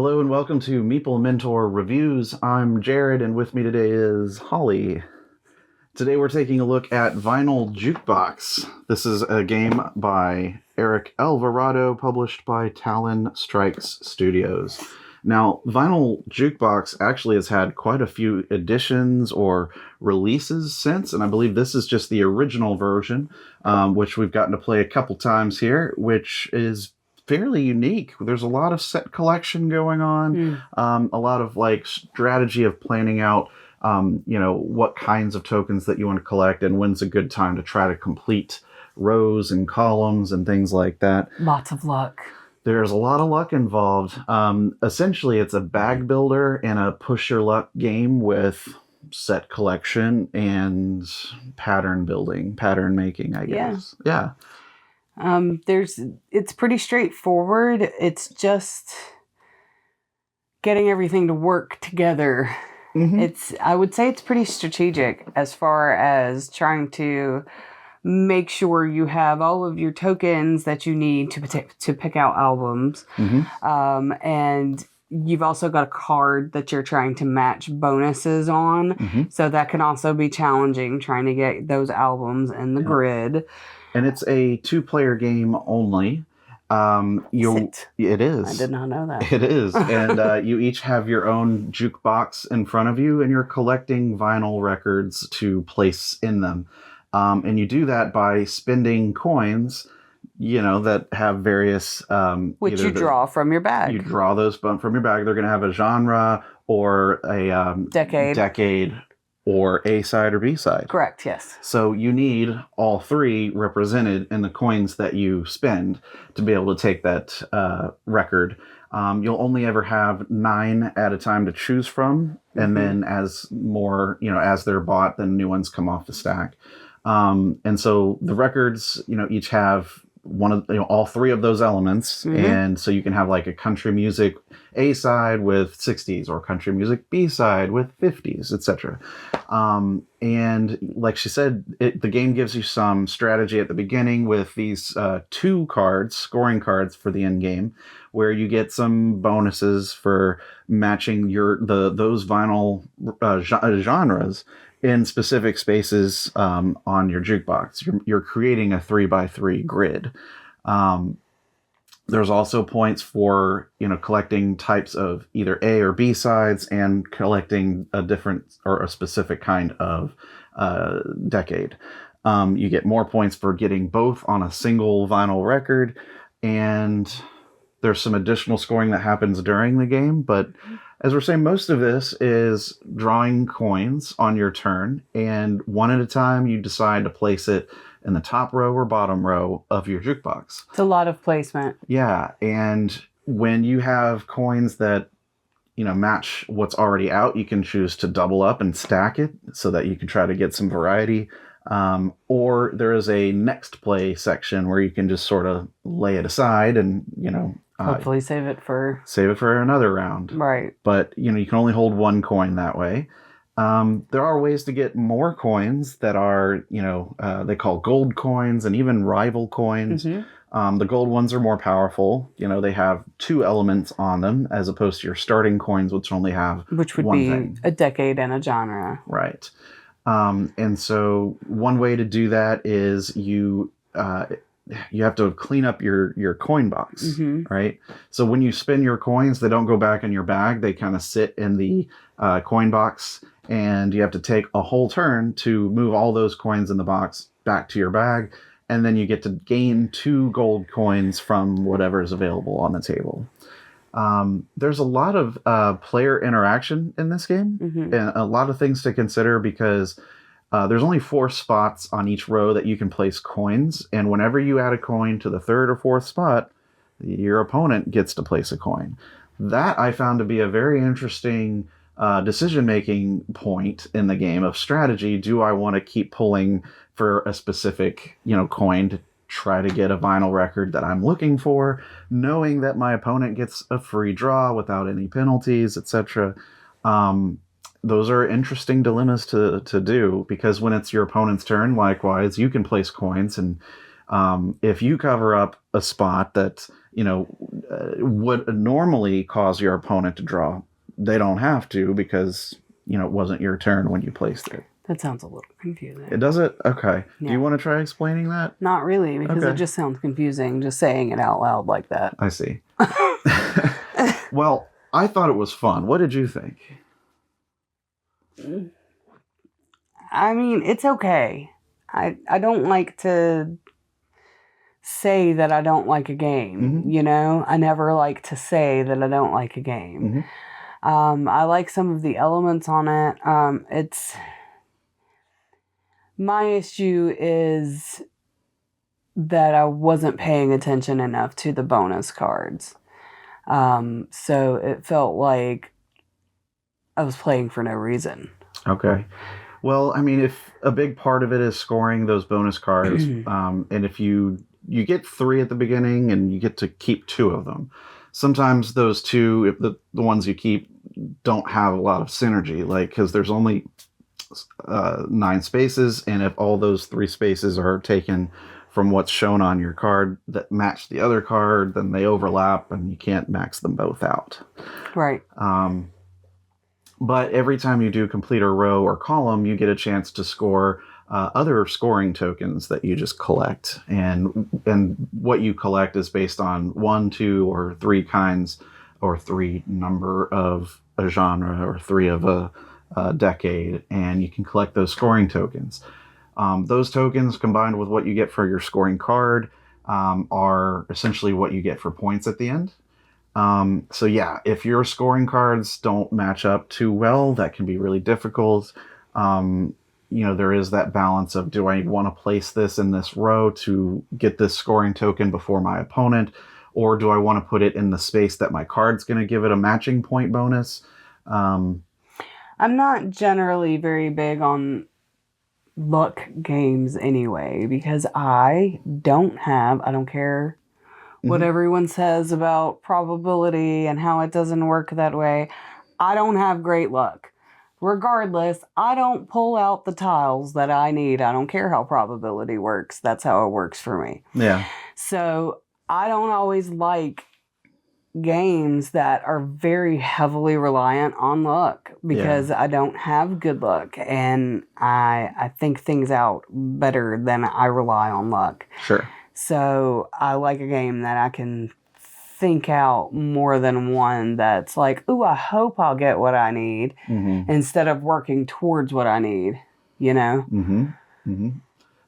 Hello and welcome to Meeple Mentor Reviews. I'm Jared and with me today is Holly. Today we're taking a look at Vinyl Jukebox. This is a game by Eric Alvarado, published by Talon Strikes Studios. Now, Vinyl Jukebox actually has had quite a few editions or releases since, and I believe this is just the original version, which we've gotten to play a couple times here, which is fairly unique. There's a lot of set collection going on, a lot of like strategy of planning out, what kinds of tokens that you want to collect and when's a good time to try to complete rows and columns and things like that. Lots of luck. There's a lot of luck involved. Essentially, it's a bag builder and a push your luck game with set collection and pattern building, pattern making, I guess. Yeah. It's pretty straightforward. It's just getting everything to work together. I would say it's pretty strategic as far as trying to make sure you have all of your tokens that you need to pick out albums. And you've also got a card that you're trying to match bonuses on. So that can also be challenging, trying to get those albums in the grid. And it's a 2-player game only. It is. I did not know that. It is. And you each have your own jukebox in front of you, and you're collecting vinyl records to place in them. And you do that by spending coins, that have various... which you draw from your bag. You draw those from your bag. They're going to have a genre or a decade or A-side or B-side. Correct, yes. So you need all three represented in the coins that you spend to be able to take that record. You'll only ever have 9 at a time to choose from, and then as more, as they're bought, then new ones come off the stack. And so the records, each have one of all three of those elements, and so you can have like a country music A side with 60s or country music B side with 50s, etc. And like she said, the game gives you some strategy at the beginning with these 2 cards, scoring cards for the end game, where you get some bonuses for matching those vinyl genres in specific spaces on your jukebox. You're creating a 3x3 grid. There's also points for collecting types of either A or B sides and collecting a different or a specific kind of decade. You get more points for getting both on a single vinyl record, and there's some additional scoring that happens during the game, but as we're saying, most of this is drawing coins on your turn, and one at a time you decide to place it in the top row or bottom row of your jukebox. It's a lot of placement. Yeah, and when you have coins that match what's already out, you can choose to double up and stack it so that you can try to get some variety. Or there is a next play section where you can just sort of lay it aside and hopefully save it for another round. Right. But you can only hold 1 coin that way. There are ways to get more coins that are they call gold coins and even rival coins. The gold ones are more powerful. They have 2 elements on them as opposed to your starting coins, which only have which would one be thing. A decade and a genre. Right. And so one way to do that is you have to clean up your coin box, right? So when you spin your coins, they don't go back in your bag. They kind of sit in the coin box, and you have to take a whole turn to move all those coins in the box back to your bag, and then you get to gain 2 gold coins from whatever is available on the table. There's a lot of player interaction in this game, and a lot of things to consider because there's only 4 spots on each row that you can place coins, and whenever you add a coin to the 3rd or 4th spot, your opponent gets to place a coin. That I found to be a very interesting decision-making point in the game of strategy. Do I want to keep pulling for a specific coin to try to get a vinyl record that I'm looking for, knowing that my opponent gets a free draw without any penalties, etc.? Those are interesting dilemmas to do, because when it's your opponent's turn, likewise, you can place coins, and if you cover up a spot that would normally cause your opponent to draw. They don't have to because, it wasn't your turn when you placed it. That sounds a little confusing. It does it? Okay. Yeah. Do you want to try explaining that? Not really, because it just sounds confusing just saying it out loud like that. I see. Well, I thought it was fun. What did you think? I mean, it's okay. I don't like to say that I don't like a game, I never like to say that I don't like a game. I like some of the elements on it. My issue is that I wasn't paying attention enough to the bonus cards. So it felt like I was playing for no reason. Okay. Well, I mean, if a big part of it is scoring those bonus cards, and if you get 3 at the beginning and you get to keep 2 of them, sometimes those 2, if the ones you keep, don't have a lot of synergy, because there's only 9 spaces, and if all those 3 spaces are taken from what's shown on your card that match the other card, then they overlap and you can't max them both out. Right. But every time you do complete a row or column, you get a chance to score other scoring tokens that you just collect. And what you collect is based on 1, 2, or 3 kinds, or 3 number of a genre, or 3 of a decade, and you can collect those scoring tokens. Those tokens, combined with what you get for your scoring card, are essentially what you get for points at the end. So yeah, if your scoring cards don't match up too well, that can be really difficult. There is that balance of, do I want to place this in this row to get this scoring token before my opponent, or do I want to put it in the space that my card's going to give it a matching point bonus? I'm not generally very big on luck games anyway, because I don't care what everyone says about probability and how it doesn't work that way. I don't have great luck. Regardless, I don't pull out the tiles that I need. I don't care how probability works. That's how it works for me. Yeah. So I don't always like games that are very heavily reliant on luck, because I don't have good luck, and I think things out better than I rely on luck. Sure. So I like a game that I can think out more than one that's like, ooh, I hope I'll get what I need, instead of working towards what I need,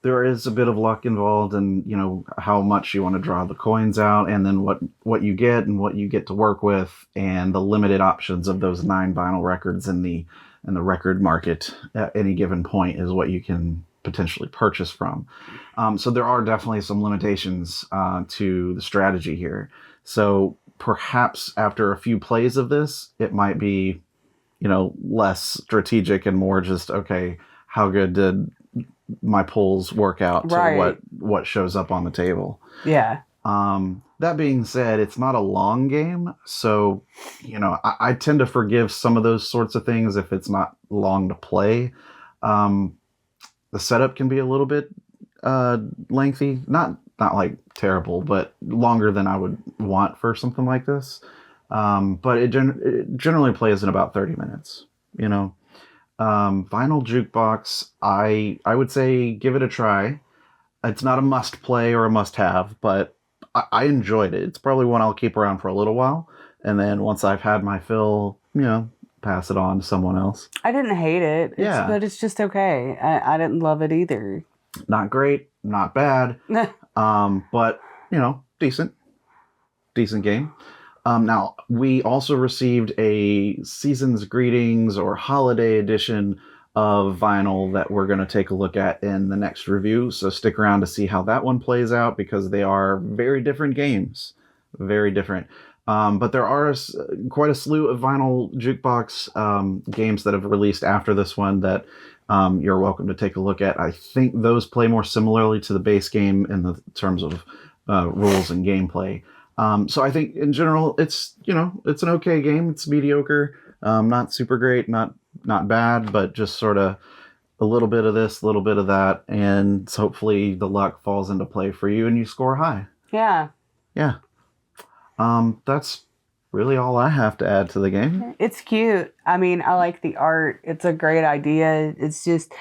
There is a bit of luck involved in, how much you want to draw the coins out, and then what you get and what you get to work with, and the limited options of those 9 vinyl records in the record market at any given point is what you can potentially purchase from. So there are definitely some limitations to the strategy here. So perhaps after a few plays of this, it might be, less strategic and more just, okay, how good did my pulls work out to what shows up on the table. Yeah. That being said, it's not a long game, so I tend to forgive some of those sorts of things if it's not long to play. The setup can be a little bit lengthy, not like terrible, but longer than I would want for something like this. But it generally plays in about 30 minutes. Vinyl Jukebox, I would say give it a try. It's not a must play or a must have, but I enjoyed it. It's probably one I'll keep around for a little while, and then once I've had my fill, pass it on to someone else. I didn't hate it, but it's just okay. I didn't love it either. Not great, not bad, but decent game. Now, we also received a Season's Greetings or Holiday Edition of Vinyl that we're going to take a look at in the next review. So stick around to see how that one plays out, because they are very different games. Very different. But there are quite a slew of Vinyl Jukebox games that have released after this one that you're welcome to take a look at. I think those play more similarly to the base game in the terms of rules and gameplay. So I think in general, it's an okay game. It's mediocre, not super great, not bad, but just sort of a little bit of this, a little bit of that, and hopefully the luck falls into play for you and you score high. Yeah. Yeah. That's really all I have to add to the game. It's cute. I mean, I like the art. It's a great idea. It's just,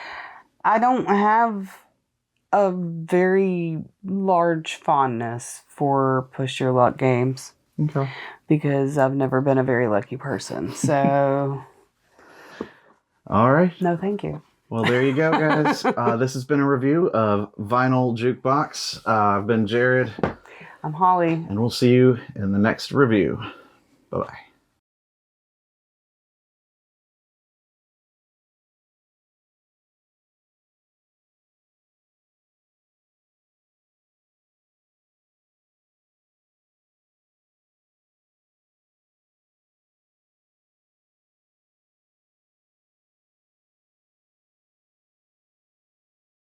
I don't have a very large fondness for push your luck games. Okay. Because I've never been a very lucky person. So. All right. No, thank you. Well, there you go, guys. This has been a review of Vinyl Jukebox. I've been Jared. I'm Holly. And we'll see you in the next review. Bye-bye.